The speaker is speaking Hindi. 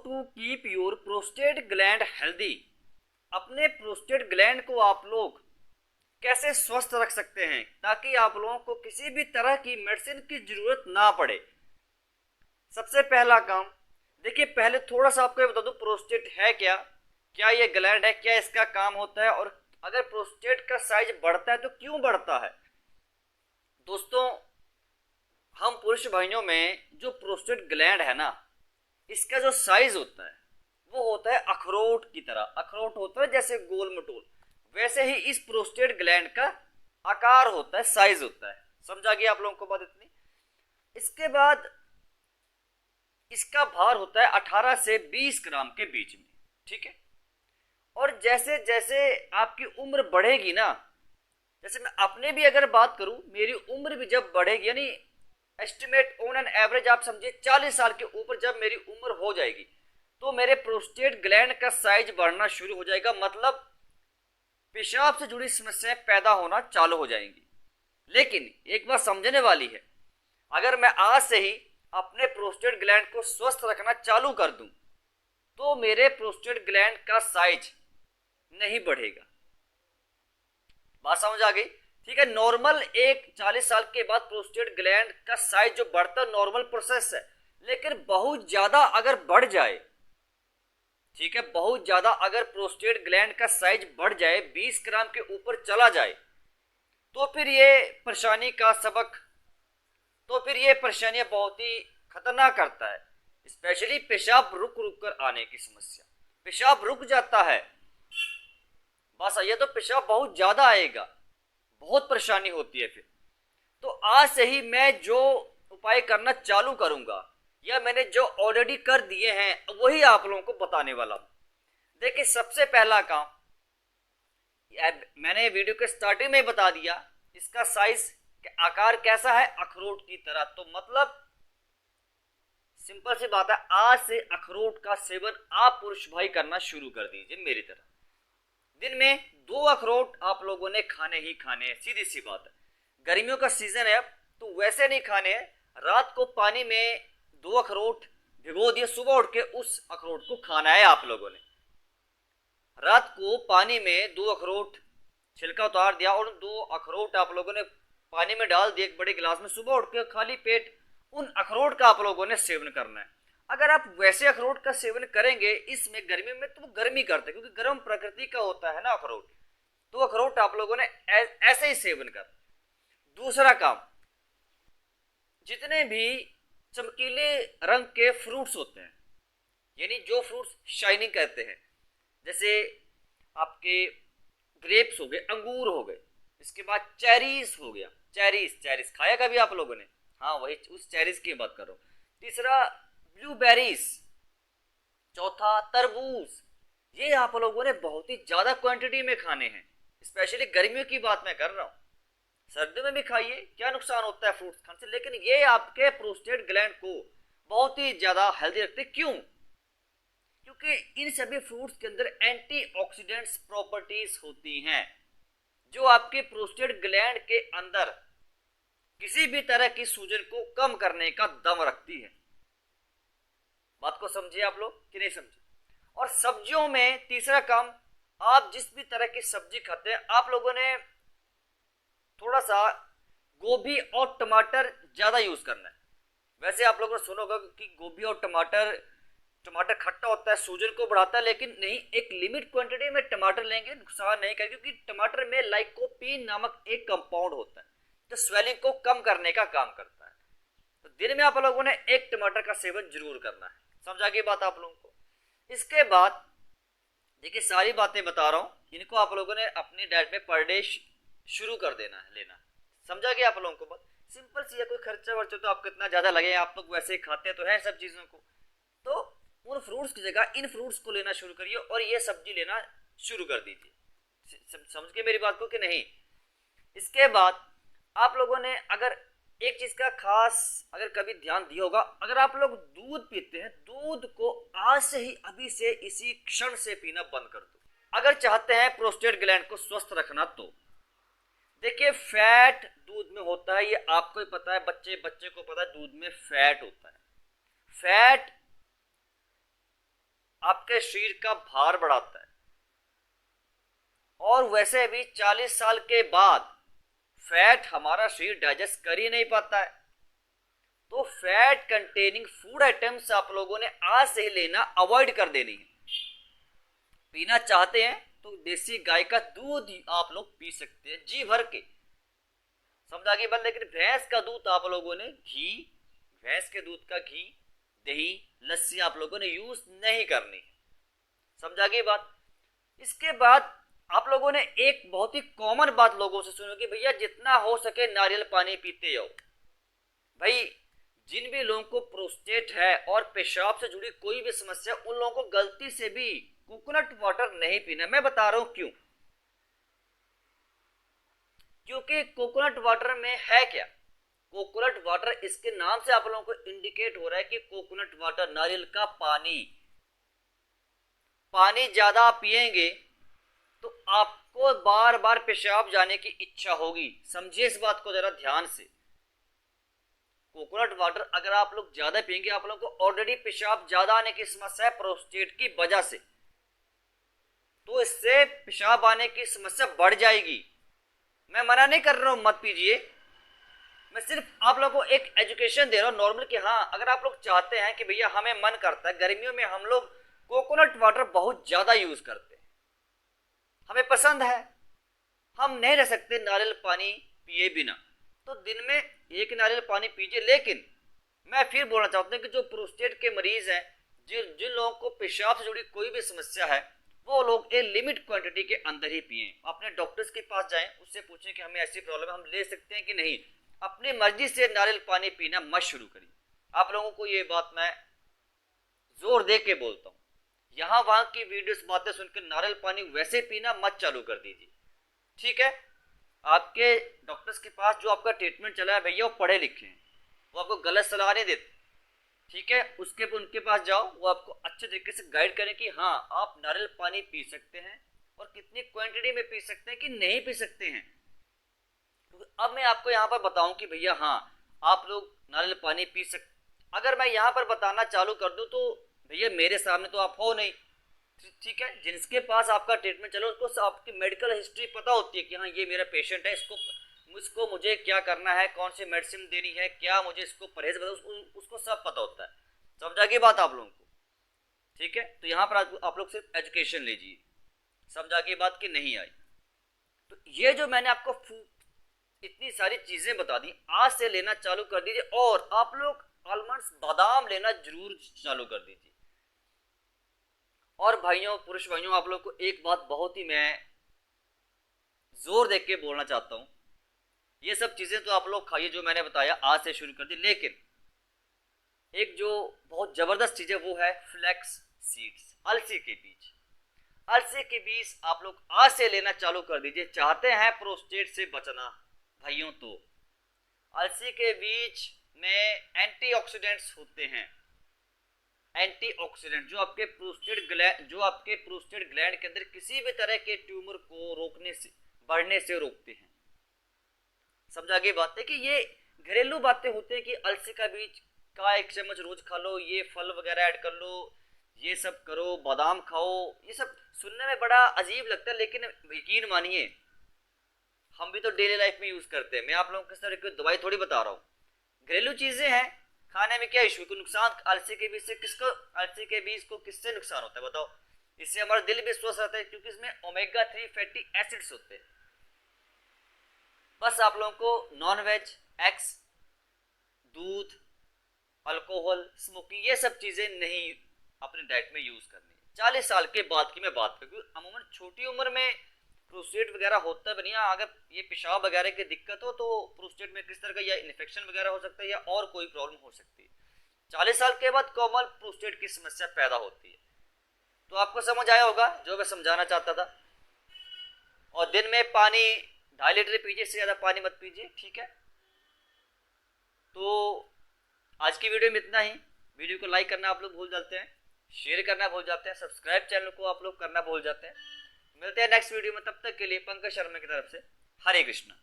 To keep your prostate gland healthy. अपने प्रोस्टेट ग्लैंड को आप लोग कैसे स्वस्थ रख सकते हैं ताकि आप लोगों को किसी भी तरह की मेडिसिन की जरूरत ना पड़े। सबसे पहला काम, देखिए पहले थोड़ा सा आपको बता दूं प्रोस्टेट है क्या, क्या ये ग्लैंड है, क्या इसका काम होता है, और अगर प्रोस्टेट का साइज बढ़ता है तो क्यों बढ़ता है। दोस्तों, हम पुरुष भाइयों में जो प्रोस्टेट ग्लैंड है ना, इसका जो साइज होता है वो होता है अखरोट की तरह। अखरोट होता है जैसे गोल मटोल, वैसे ही इस प्रोस्टेट ग्लैंड का आकार होता है, साइज होता है। समझा गया आप लोगों को बात इतनी। इसके बाद इसका भार होता है 18 से 20 ग्राम के बीच में, ठीक है। और जैसे जैसे आपकी उम्र बढ़ेगी ना, जैसे मैं अपने भी अगर बात करूं, मेरी उम्र भी जब बढ़ेगी, यानी एस्टिमेट ऑन एन एवरेज आप समझिए 40 साल के ऊपर जब मेरी उम्र हो जाएगी तो मेरे प्रोस्टेट ग्लैंड का साइज बढ़ना शुरू हो जाएगा, मतलब पेशाब से जुड़ी समस्याएं पैदा होना चालू हो जाएंगी। लेकिन एक बात समझने वाली है, अगर मैं आज से ही अपने प्रोस्टेट ग्लैंड को स्वस्थ रखना चालू कर दूं तो मेरे प्रोस्टेट ग्लैंड का साइज नहीं बढ़ेगा। बात समझ आ गई, ठीक है। नॉर्मल एक 40 साल के बाद प्रोस्टेट ग्लैंड का साइज जो बढ़ता है नॉर्मल प्रोसेस है, लेकिन बहुत ज्यादा अगर बढ़ जाए, ठीक है, बहुत ज्यादा अगर प्रोस्टेट ग्लैंड का साइज बढ़ जाए, 20 ग्राम के ऊपर चला जाए, तो फिर ये परेशानियां बहुत ही खतरनाक करता है। स्पेशली पेशाब रुक रुक कर आने की समस्या, पेशाब रुक जाता है, बस ये तो पेशाब बहुत ज्यादा आएगा, बहुत परेशानी होती है फिर। तो आज से ही मैं जो उपाय करना चालू करूंगा या मैंने जो ऑलरेडी कर दिए हैं वही आप लोगों को बताने वाला हूं। देखिए सबसे पहला काम, मैंने वीडियो के स्टार्टिंग में बता दिया, इसका साइज आकार कैसा है, अखरोट की तरह। तो मतलब सिंपल सी बात है, आज से अखरोट का सेवन आप पुरुष भाई करना शुरू कर दीजिए मेरी तरह। दिन में 2 अखरोट आप लोगों ने खाने ही खाने हैं, सीधी सी बात है। गर्मियों का सीजन है अब, तो वैसे नहीं खाने हैं। रात को पानी में 2 अखरोट भिगो दिए, सुबह उठ के उस अखरोट को खाना है आप लोगों ने। रात को पानी में 2 अखरोट छिलका उतार दिया और 2 अखरोट आप लोगों ने पानी में डाल दिए एक बड़े गिलास में, सुबह उठ के खाली पेट उन अखरोट का आप लोगों ने सेवन करना है। अगर आप वैसे अखरोट का सेवन करेंगे इसमें गर्मी में, तो वो गर्मी करते हैं क्योंकि गर्म प्रकृति का होता है ना अखरोट, तो अखरोट आप लोगों ने ऐसे ही सेवन कर। दूसरा काम, जितने भी चमकीले रंग के फ्रूट्स होते हैं, यानी जो फ्रूट्स शाइनिंग कहते हैं, जैसे आपके ग्रेप्स हो गए, अंगूर हो गए, इसके बाद चेरीज हो गया, चेरीज खाया कभी आप लोगों ने? हाँ, वही उस चेरीज की बात कर रहा हूं। तीसरा ब्लूबेरीज, चौथा तरबूज। ये आप लोगों ने बहुत ही ज्यादा क्वांटिटी में खाने हैं, स्पेशली गर्मियों की बात मैं कर रहा हूं। सर्दियों में भी खाइए, क्या नुकसान होता है फ्रूट्स खाने से, लेकिन ये आपके प्रोस्टेट ग्लैंड को बहुत ही ज्यादा हेल्दी रखते। क्यों? क्योंकि इन सभी फ्रूट्स के अंदर एंटीऑक्सीडेंट्स प्रॉपर्टीज होती हैं जो आपके प्रोस्टेट ग्लैंड के अंदर किसी भी तरह की सूजन को कम करने का दम रखती है। बात को समझिए आप लोग कि नहीं समझे? और सब्जियों में तीसरा काम, आप जिस भी तरह की सब्जी खाते हैं, आप लोगों ने थोड़ा सा गोभी और टमाटर ज्यादा यूज करना है। वैसे आप लोगों ने सुना होगा कि गोभी और टमाटर खट्टा होता है, सूजन को बढ़ाता है, लेकिन नहीं, एक लिमिट क्वांटिटी में टमाटर लेंगे नुकसान नहीं करेगा, क्योंकि टमाटर में लाइकोपीन नामक एक कंपाउंड होता है जो स्वेलिंग को कम करने का काम करता है। तो दिन में आप लोगों ने 1 टमाटर का सेवन जरूर करना है। समझा गई बात आप लोगों को? इसके बाद देखिए सारी बातें बता रहा हूं, इनको आप लोगों ने अपनी डाइट में पर डे शुरू कर देना है, लेना। समझा गया आप लोगों को बात? सिंपल सी है, कोई खर्चा वर्चा तो आपको इतना ज्यादा लगे, आप लोग वैसे ही खाते तो है सब चीजों को। तो उन फ्रूट्स की जगह इन फ्रूट्स को लेना शुरू करिए और ये सब्जी लेना शुरू कर दीजिए। समझ के मेरी बात को कि नहीं? इसके बाद आप लोगों ने अगर एक चीज का खास अगर कभी ध्यान दिया होगा, अगर आप लोग दूध पीते हैं, दूध को आज से ही, अभी से, इसी क्षण से पीना बंद कर दो अगर चाहते हैं प्रोस्टेट ग्लैंड को स्वस्थ रखना। तो देखिए फैट दूध में होता है, ये आपको ही पता है, बच्चे को पता है, दूध में फैट होता है। फैट आपके शरीर का भार बढ़ाता है। और वैसे भी 40 साल के बाद फैट हमारा शरीर डाइजेस्ट कर ही नहीं पाता है। तो फैट कंटेनिंग फूड आइटम्स आप लोगों ने आज से ही लेना अवॉइड कर देनी है। पीना चाहते हैं तो देसी गाय का दूध आप लोग पी सकते हैं जी भर के, समझा के बाद। लेकिन भैंस का दूध आप लोगों ने घी, भैंस के दूध का घी, दही, लस्सी आप लोगों ने यूज नहीं करनी, समझा के बात। इसके बाद आप लोगों ने एक बहुत ही कॉमन बात लोगों से सुनो कि भैया जितना हो सके नारियल पानी पीते जाओ। भाई जिन भी लोगों को प्रोस्टेट है और पेशाब से जुड़ी कोई भी समस्या, उन लोगों को गलती से भी कोकोनट वाटर नहीं पीना। मैं बता रहा हूं क्यों। क्योंकि कोकोनट वाटर में है क्या, कोकोनट वाटर इसके नाम से आप लोगों को इंडिकेट हो रहा है कि कोकोनट वाटर, नारियल का पानी। पानी ज्यादा पिएंगे तो आपको बार बार पेशाब जाने की इच्छा होगी, समझिए इस बात को जरा ध्यान से। कोकोनट वाटर अगर आप लोग ज्यादा पिएंगे, आप लोगों को ऑलरेडी पेशाब ज्यादा आने की समस्या है प्रोस्टेट की वजह से, तो इससे पेशाब आने की समस्या बढ़ जाएगी। मैं मना नहीं कर रहा हूं मत पीजिए, मैं सिर्फ आप लोगों को एक एजुकेशन दे रहा हूं नॉर्मल कि हाँ अगर आप लोग चाहते हैं कि भैया हमें मन करता है, गर्मियों में हम लोग कोकोनट वाटर बहुत ज्यादा यूज करते हैं, हमें पसंद है, हम नहीं रह सकते नारियल पानी पिए बिना, तो दिन में एक नारियल पानी पीजिए। लेकिन मैं फिर बोलना चाहता हूं कि जो प्रोस्टेट के मरीज हैं, जिन लोगों को पेशाब से जुड़ी कोई भी समस्या है, वो लोग एक लिमिट क्वांटिटी के अंदर ही पिए। अपने डॉक्टर्स के पास जाएं, उससे पूछें कि हमें ऐसी प्रॉब्लम हम ले सकते हैं कि नहीं। अपनी मर्जी से नारियल पानी पीना मत शुरू करिए। आप लोगों को ये बात मैं जोर दे के बोलता हूँ, यहाँ वहां की वीडियोस बातें सुनकर नारियल पानी वैसे पीना मत चालू कर दीजिए, ठीक है। आपके डॉक्टर्स के पास जो आपका ट्रीटमेंट चला है भैया वो पढ़े लिखे हैं, वो आपको गलत सलाह नहीं देते, ठीक है। उनके पास जाओ, वो आपको अच्छे तरीके से गाइड करें कि हाँ आप नारियल पानी पी सकते हैं और कितनी क्वांटिटी में पी सकते हैं कि नहीं पी सकते हैं। तो अब मैं आपको यहाँ पर बताऊं कि भैया हाँ आप लोग नारियल पानी पी सकते। अगर मैं यहाँ पर बताना चालू कर दूं तो भैया मेरे सामने तो आप हो नहीं, ठीक है। जिसके पास आपका ट्रीटमेंट चलो उसको आपकी मेडिकल हिस्ट्री पता होती है कि हाँ ये मेरा पेशेंट है, इसको मुझे क्या करना है, कौन सी मेडिसिन देनी है, क्या मुझे इसको परहेज उसको सब पता होता है, समझा की बात आप लोगों को, ठीक है। तो यहाँ पर आप लोग सिर्फ एजुकेशन लीजिए, समझा की बात कि नहीं आई। तो ये जो मैंने आपको इतनी सारी चीजें बता दी, आज से लेना चालू कर दीजिए। और आप लोग आलमंड्स, बादाम लेना जरूर चालू कर दीजिए। और भाइयों, पुरुष भाइयों, आप लोग को एक बात बहुत ही मैं जोर देख के बोलना चाहता हूं, ये सब चीजें तो आप लोग खाइए जो मैंने बताया, आज से शुरू कर दी। लेकिन एक जो बहुत जबरदस्त चीज है वो है फ्लैक्स सीड्स, अलसी के बीज। अलसी के बीज आप लोग आज से लेना चालू कर दीजिए। चाहते हैं प्रोस्टेट से बचना भाइयों, तो अलसी के बीज में एंटीऑक्सीडेंट्स होते हैं। एंटीऑक्सीडेंट जो आपके प्रोस्टेट ग्लैंड के अंदर किसी भी तरह के ट्यूमर को रोकने से, बढ़ने से रोकते हैं, समझा के बात है। कि ये घरेलू बातें होती हैं कि अलसी का बीज का 1 चम्मच रोज खा लो, ये फल वगैरह ऐड कर लो, ये सब करो, बादाम खाओ, ये सब सुनने में बड़ा अजीब लगता है, लेकिन यकीन मानिए हम भी तो डेली लाइफ में यूज करते हैं। मैं आप लोगों के साथ दवाई थोड़ी बता रहा हूँ, घरेलू चीजें हैं, खाने में क्या इशू, को नुकसान अलसी के बीज से अलसी के बीज को किससे नुकसान होता है बताओ। इससे हमारा दिल भी स्वस्थ रहता है क्योंकि इसमें ओमेगा 3 फैटी एसिड्स होते हैं। बस आप लोगों को नॉन वेज, एग्स, दूध, अल्कोहल, स्मोकिंग, ये सब चीजें नहीं अपने डाइट में यूज करनी है। 40 साल के बाद की मैं बात करूँ, अमूमन छोटी उम्र में प्रोस्टेट वगैरह होता भी नहीं। अगर ये पेशाब वगैरह की दिक्कत हो तो प्रोस्टेट में किस तरह का या इन्फेक्शन वगैरह हो सकता है या और कोई प्रॉब्लम हो सकती है। 40 साल के बाद कॉमन प्रोस्टेट की समस्या पैदा होती है। तो आपको समझ आया होगा जो मैं समझाना चाहता था। और दिन में पानी 2.5 लीटर पीजिए, इससे ज्यादा पानी मत पीजिए, ठीक है। तो आज की वीडियो में इतना ही। वीडियो को लाइक करना आप लोग भूल जाते हैं, शेयर करना भूल जाते हैं, सब्सक्राइब चैनल को आप लोग करना भूल जाते हैं। मिलते हैं नेक्स्ट वीडियो में, तब तक के लिए पंकज शर्मा की तरफ से हरे कृष्णा।